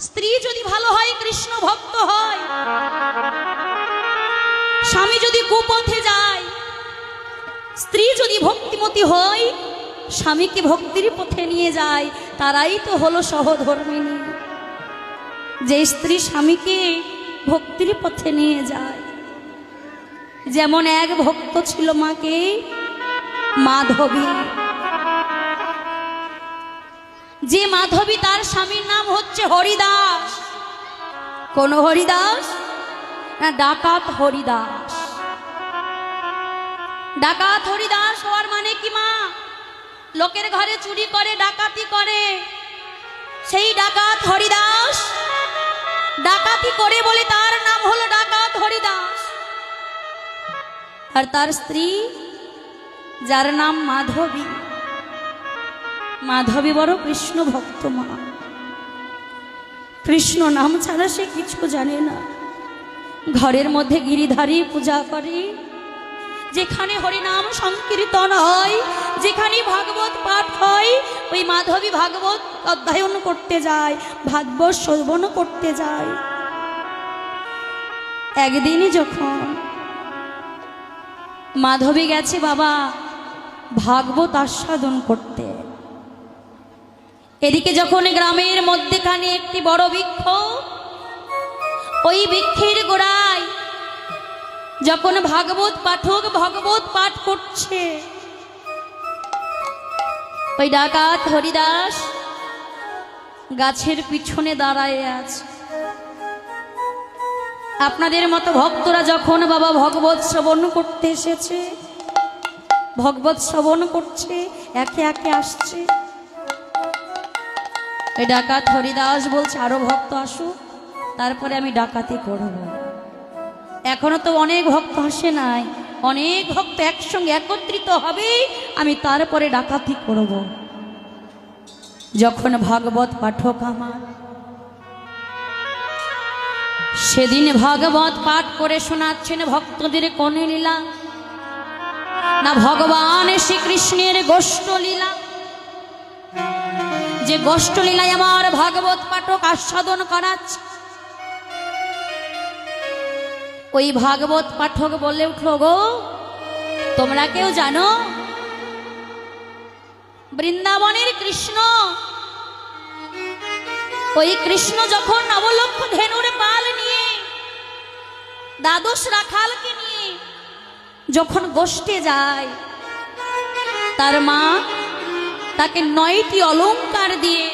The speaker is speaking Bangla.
স্ত্রী যদি ভালো হয়, কৃষ্ণ ভক্ত হয়, স্বামী যদি কুপথে যায়, স্ত্রী যদি ভক্তিমতী হয়, স্বামীকে ভক্তির পথে নিয়ে যায়, তারাই তো হলো সহধর্মিণী। যে স্ত্রী স্বামীকে ভক্তির পথে নিয়ে যায়। যেমন এক ভক্ত ছিল মাকে মাধবী, যে মাধবী তার স্বামীর নাম হচ্ছে হরিদাস। কোন হরিদাস? না, ডাকাত হরিদাস। ডাকাত হরিদাস হওয়ার মানে কি মা? লোকের ঘরে চুরি করে, ডাকাতি করে, সেই ডাকাত হরিদাস। ডাকাতি করে বলে তার নাম হলো ডাকাত হরিদাস। আর তার স্ত্রী যার নাম মাধবী, মাধবী বড় কৃষ্ণ ভক্ত মা। কৃষ্ণ নাম ছাড়া সে কিছু জানে না। ঘরের মধ্যে গিরিধারী পূজা করে, যেখানে হরিনাম সংকীর্তন হয়, যেখানে ভাগবত পাঠ হয়, ওই মাধবী ভাগবত অধ্যয়ন করতে যায়, ভাগবত শ্রবণ করতে যায়। একদিনই যখন মাধবী গেছে বাবা ভাগবত আস্বাদন করতে, এদিকে যখন গ্রামের মধ্যেখানে একটি বড় বৃক্ষ, ওই বৃক্ষের গোড়ায় যখন ভাগবত পাঠক ভাগবত পাঠ করছে, ওই ডাকাত হরিদাস গাছের পিছনে দাঁড়ায় আছে। আপনাদের মতো ভক্তরা যখন বাবা ভগবত শ্রবণ করতে এসেছে, ভগবত শ্রবণ করছে, একে একে আসছে, ওই ডাকাত হরিদাস বলছে আরো ভক্ত আসুক, তারপরে আমি ডাকাতি করব। এখনো তো অনেক ভক্ত আসে নাই, অনেক ভক্ত একসঙ্গে একত্রিত হবে, আমি তারপরে ডাকাতি করব। যখন ভাগবত পাঠক আমার সেদিন ভাগবত পাঠ করে শোনাচ্ছেন ভক্তদের কোন লীলা? না, ভগবান শ্রীকৃষ্ণের গোষ্ঠ লীলা। যে গোষ্ঠ লীলায় আমার ভাগবত পাঠক আস্বাদন করাচ্ছে, ওই ভাগবত পাঠক বলে উঠল, গো তোমরা কেউ জানো বৃন্দাবনের কৃষ্ণ, ওই কৃষ্ণ যখন নবলক্ষ ধেনুর পাল নিয়ে, দ্বাদশ রাখালকে নিয়ে যখন গোষ্ঠে যায়, তার মা তাকে 9টি অলংকার দিয়ে